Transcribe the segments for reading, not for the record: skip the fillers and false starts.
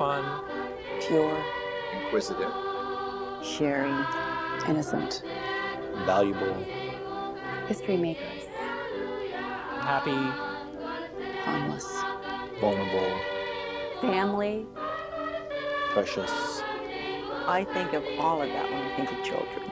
fun, pure, inquisitive, sharing, innocent, valuable, history makers, happy, harmless, vulnerable, family. precious. I think of all of that when I think of children.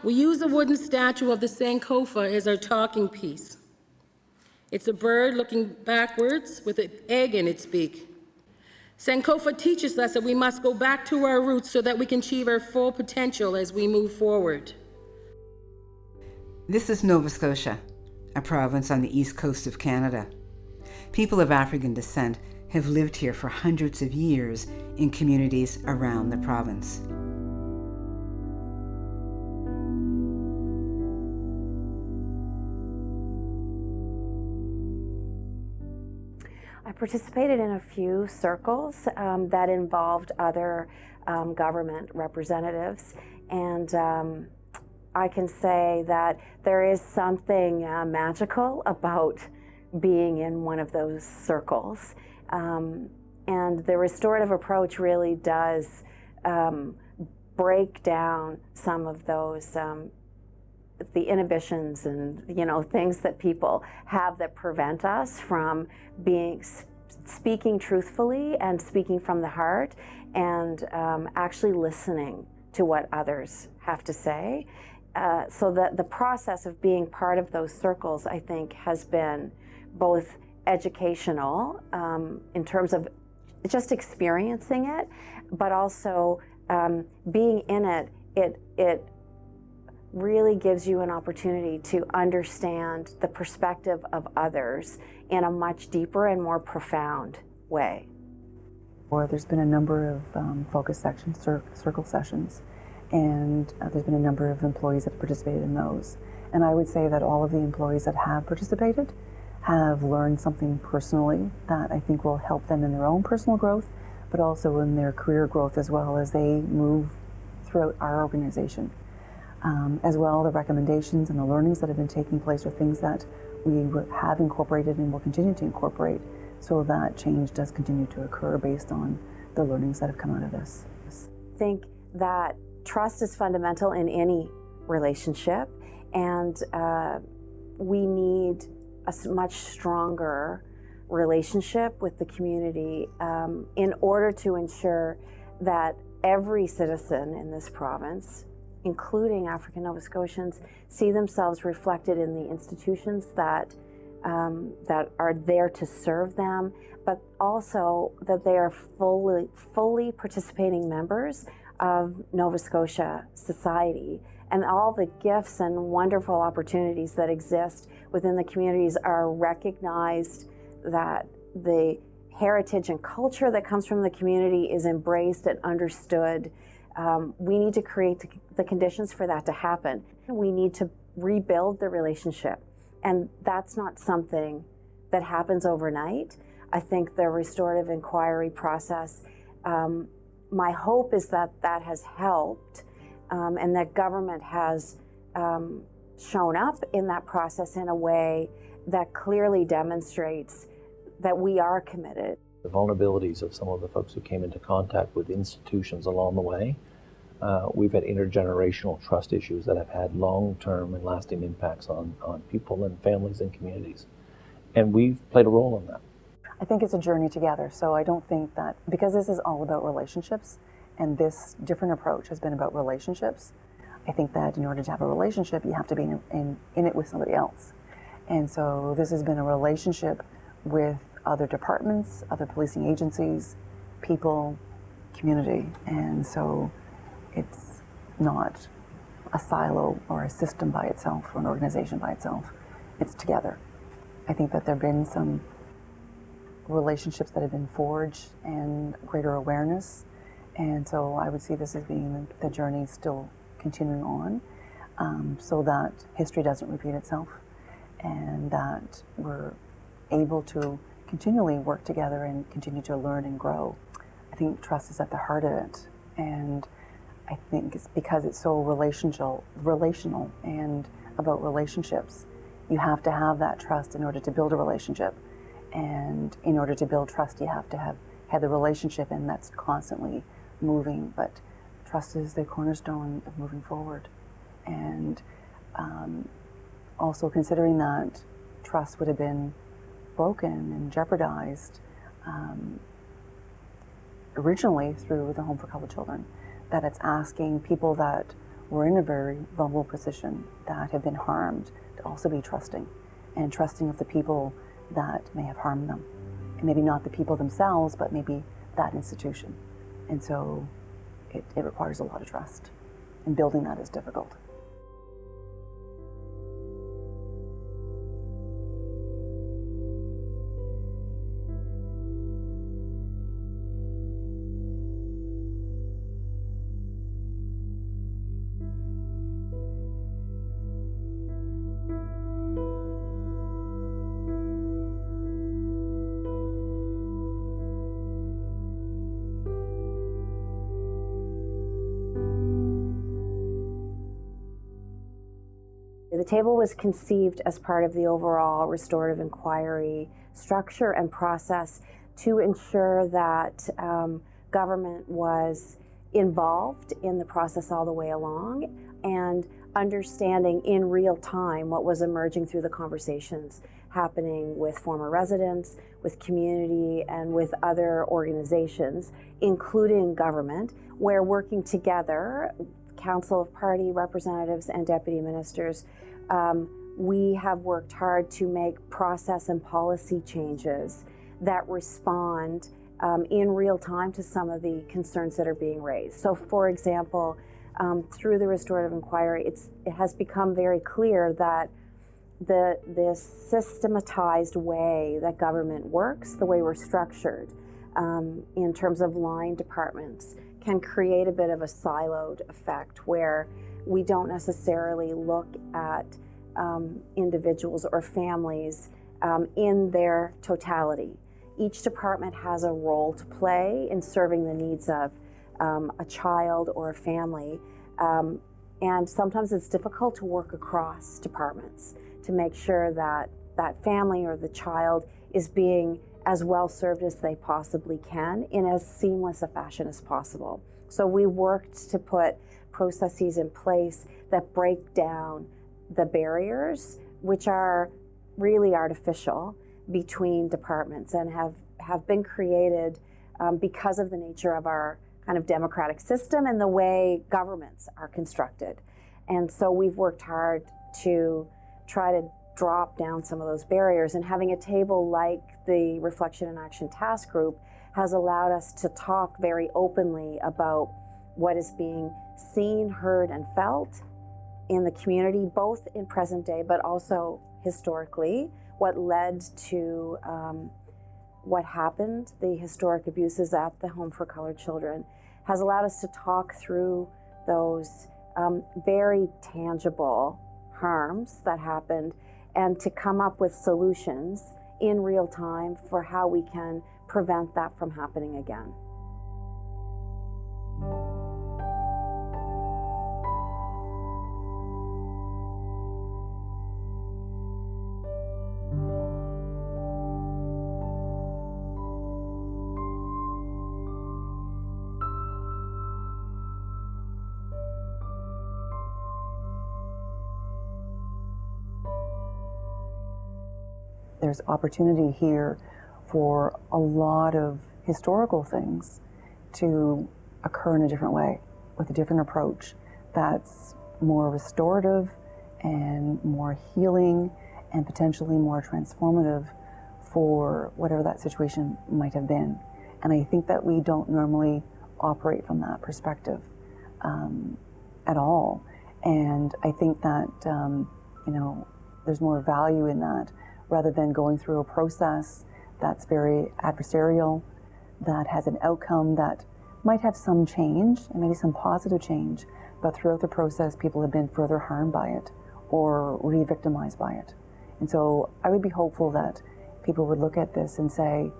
We use a wooden statue of the Sankofa as our talking piece. It's a bird looking backwards with an egg in its beak. Sankofa teaches us that we must go back to our roots so that we can achieve our full potential as we move forward. This is Nova Scotia, a province on the east coast of Canada. People of African descent have lived here for hundreds of years in communities around the province. I participated in a few circles that involved other government representatives, and I can say that there is something magical about being in one of those circles. And the restorative approach really does break down some of those the inhibitions and things that people have that prevent us from speaking truthfully and speaking from the heart, and actually listening to what others have to say. So that the process of being part of those circles, I think, has been both educational in terms of just experiencing it, but also being in it, it really gives you an opportunity to understand the perspective of others in a much deeper and more profound way. There's been a number of focus sections, circle sessions, and there's been a number of employees that have participated in those. And I would say that all of the employees that have participated have learned something personally that I think will help them in their own personal growth, but also in their career growth as well as they move throughout our organization. As well, the recommendations and the learnings that have been taking place are things that we have incorporated and will continue to incorporate, so that change does continue to occur based on the learnings that have come out of this. I think that trust is fundamental in any relationship, and we need a much stronger relationship with the community in order to ensure that every citizen in this province, including African Nova Scotians, see themselves reflected in the institutions that are there to serve them, but also that they are fully participating members of Nova Scotia society. And all the gifts and wonderful opportunities that exist within the communities are recognized, that the heritage and culture that comes from the community is embraced and understood. We need to create the conditions for that to happen. We need to rebuild the relationship, and that's not something that happens overnight. I think the restorative inquiry process, my hope is that that has helped, and that government has shown up in that process in a way that clearly demonstrates that we are committed. The vulnerabilities of some of the folks who came into contact with institutions along the way. We've had intergenerational trust issues that have had long-term and lasting impacts on people and families and communities. And we've played a role in that. I think it's a journey together. So I don't think that, because this is all about relationships, and this different approach has been about relationships, I think that in order to have a relationship, you have to be in it with somebody else. And so this has been a relationship with other departments, other policing agencies, people, community. And so it's not a silo or a system by itself or an organization by itself. It's together. I think that there have been some relationships that have been forged and greater awareness. And so I would see this as being the journey still continuing on, so that history doesn't repeat itself and that we're able to continually work together and continue to learn and grow. I think trust is at the heart of it. And I think it's because it's so relational and about relationships. You have to have that trust in order to build a relationship. And in order to build trust, you have to have had the relationship, and that's constantly moving. But trust is the cornerstone of moving forward. And also considering that trust would have been broken and jeopardized originally through the Home for Colored Children, that it's asking people that were in a very vulnerable position, that have been harmed, to also be trusting, and trusting of the people that may have harmed them. And maybe not the people themselves, but maybe that institution. And so it requires a lot of trust, and building that is difficult. The table was conceived as part of the overall restorative inquiry structure and process to ensure that government was involved in the process all the way along and understanding in real time what was emerging through the conversations happening with former residents, with community, and with other organizations, including government, where working together, Council of Party representatives and deputy ministers, we have worked hard to make process and policy changes that respond in real time to some of the concerns that are being raised. So for example, through the restorative inquiry, it has become very clear that this systematized way that government works, the way we're structured in terms of line departments, can create a bit of a siloed effect where we don't necessarily look at individuals or families in their totality. Each department has a role to play in serving the needs of a child or a family, and sometimes it's difficult to work across departments to make sure that that family or the child is being as well served as they possibly can in as seamless a fashion as possible. So we worked to put processes in place that break down the barriers, which are really artificial, between departments and have been created because of the nature of our kind of democratic system and the way governments are constructed. And so we've worked hard to try to drop down some of those barriers, and having a table like the Reflection and Action Task Group has allowed us to talk very openly about what is being seen, heard, and felt in the community, both in present day, but also historically, what led to what happened, the historic abuses at the Home for Colored Children, has allowed us to talk through those very tangible harms that happened and to come up with solutions in real time for how we can prevent that from happening again. There's opportunity here for a lot of historical things to occur in a different way, with a different approach that's more restorative and more healing and potentially more transformative for whatever that situation might have been. And I think that we don't normally operate from that perspective at all. And I think that, there's more value in that, rather than going through a process that's very adversarial, that has an outcome that might have some change and maybe some positive change, but throughout the process people have been further harmed by it or re-victimized by it. And so I would be hopeful that people would look at this and say,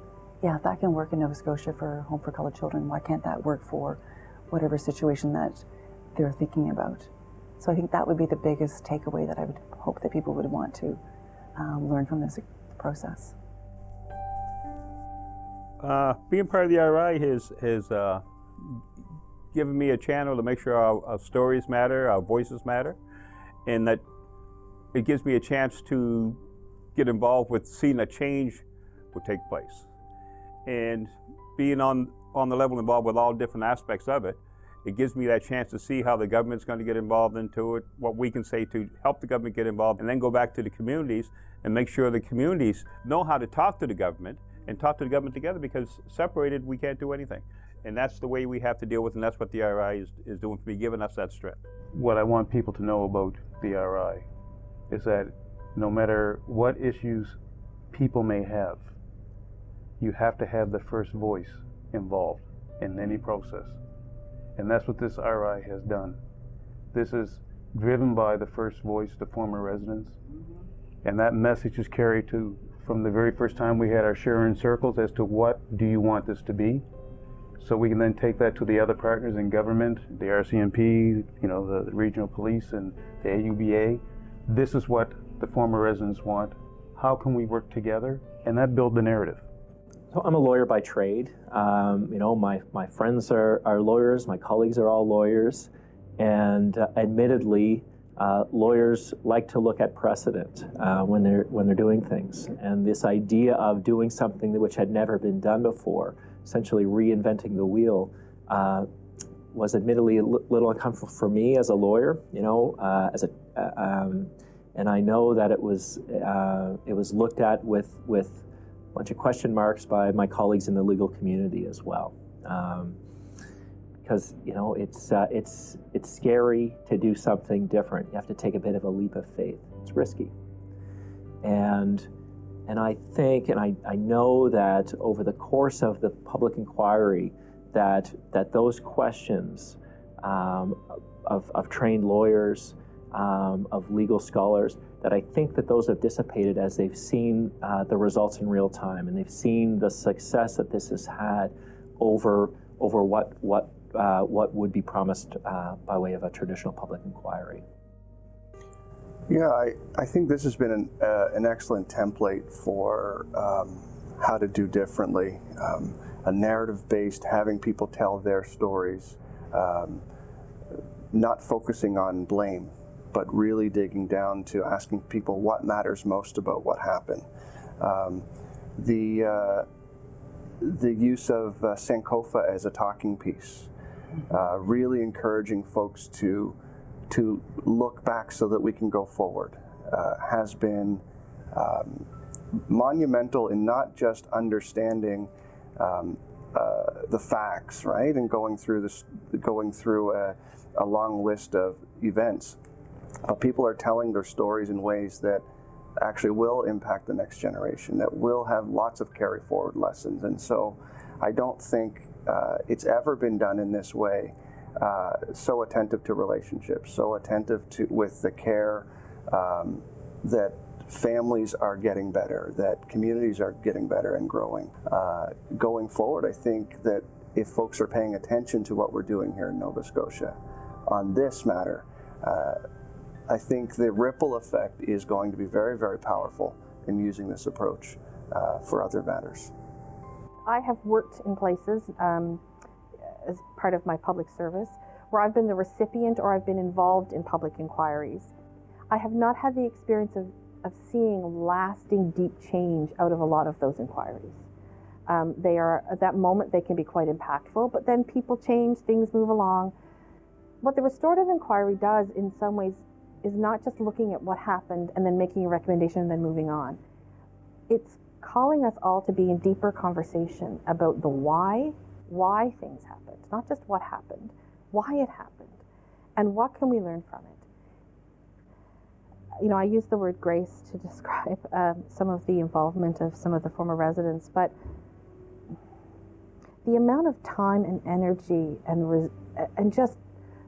yeah, that can work in Nova Scotia for Home for Colored Children. Why can't that work for whatever situation that they're thinking about? So I think that would be the biggest takeaway that I would hope that people would want to learn from this process. Being part of the RI has given me a channel to make sure our stories matter, our voices matter, and that it gives me a chance to get involved with seeing a change will take place. And being on the level involved with all different aspects of it, it gives me that chance to see how the government's going to get involved into it, what we can say to help the government get involved, and then go back to the communities and make sure the communities know how to talk to the government and talk to the government together, because separated we can't do anything. And that's the way we have to deal with, and that's what the RI is doing for me, giving us that strength. What I want people to know about the RI is that no matter what issues people may have, you have to have the first voice involved in any process. And that's what this RI has done. This is driven by the first voice, the former residents. And that message is carried to, from the very first time we had our sharing circles as to what do you want this to be. So we can then take that to the other partners in government, the RCMP, the regional police and the AUBA. This is what the former residents want. How can we work together? And that builds the narrative. So I'm a lawyer by trade. My friends are lawyers. My colleagues are all lawyers, and admittedly, lawyers like to look at precedent when they're doing things. And this idea of doing something which had never been done before, essentially reinventing the wheel, was admittedly a little uncomfortable for me as a lawyer. And I know that it was looked at with a bunch of question marks by my colleagues in the legal community as well, because it's scary to do something different. You have to take a bit of a leap of faith. It's risky, and I think, and I know that over the course of the public inquiry, that those questions of trained lawyers, of legal scholars, that I think that those have dissipated as they've seen the results in real time, and they've seen the success that this has had over what would be promised by way of a traditional public inquiry. Yeah, I think this has been an excellent template for how to do differently. A narrative-based, having people tell their stories, not focusing on blame, but really digging down to asking people what matters most about what happened. The use of Sankofa as a talking piece, really encouraging folks to look back so that we can go forward, has been monumental in not just understanding the facts, right, and going through a long list of events. People are telling their stories in ways that actually will impact the next generation, that will have lots of carry forward lessons. And so I don't think it's ever been done in this way, so attentive to relationships, so attentive with the care that families are getting better, that communities are getting better and growing. Going forward, I think that if folks are paying attention to what we're doing here in Nova Scotia on this matter, I think the ripple effect is going to be very, very powerful in using this approach for other matters. I have worked in places as part of my public service where I've been the recipient or I've been involved in public inquiries. I have not had the experience of seeing lasting, deep change out of a lot of those inquiries. They are, at that moment, they can be quite impactful, but then people change, things move along. What the restorative inquiry does in some ways is not just looking at what happened and then making a recommendation and then moving on. It's calling us all to be in deeper conversation about the why things happened, not just what happened, why it happened, and what can we learn from it. I use the word grace to describe some of the involvement of some of the former residents, but the amount of time and energy and just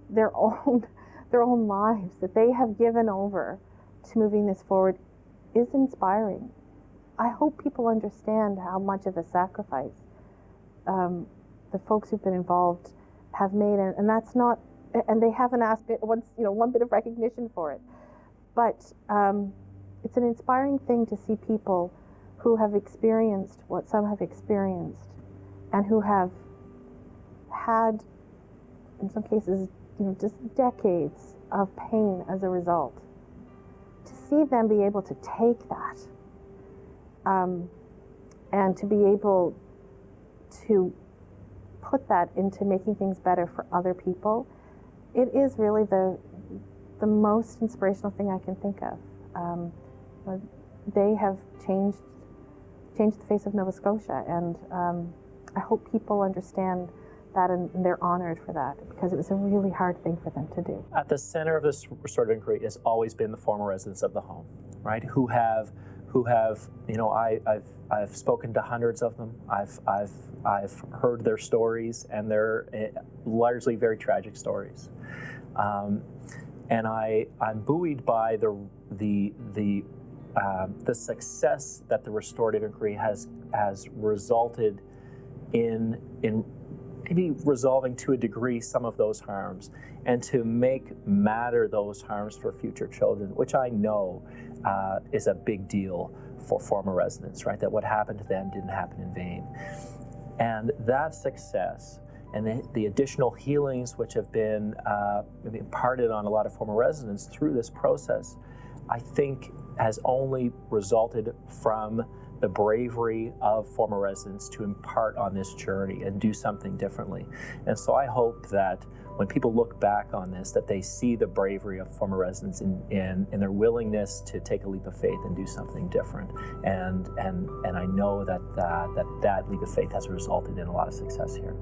their own lives that they have given over to moving this forward is inspiring. I hope people understand how much of a sacrifice the folks who've been involved have made, and that's not, and they haven't asked it once, one bit of recognition for it. But it's an inspiring thing to see people who have experienced what some have experienced, and who have had, in some cases, just decades of pain as a result. To see them be able to take that and to be able to put that into making things better for other people, it is really the most inspirational thing I can think of. They have changed the face of Nova Scotia, and I hope people understand that and they're honored for that, because it was a really hard thing for them to do. At the center of this restorative inquiry has always been the former residents of the home, right? Who have I've spoken to hundreds of them. I've heard their stories, and they're largely very tragic stories. And I'm buoyed by the success that the restorative inquiry has resulted in maybe resolving to a degree some of those harms, and to make matter those harms for future children, which I know is a big deal for former residents, right? That what happened to them didn't happen in vain. And that success and the additional healings which have been imparted on a lot of former residents through this process, I think has only resulted from the bravery of former residents to impart on this journey and do something differently. And so I hope that when people look back on this, that they see the bravery of former residents in their willingness to take a leap of faith and do something different. And I know that leap of faith has resulted in a lot of success here.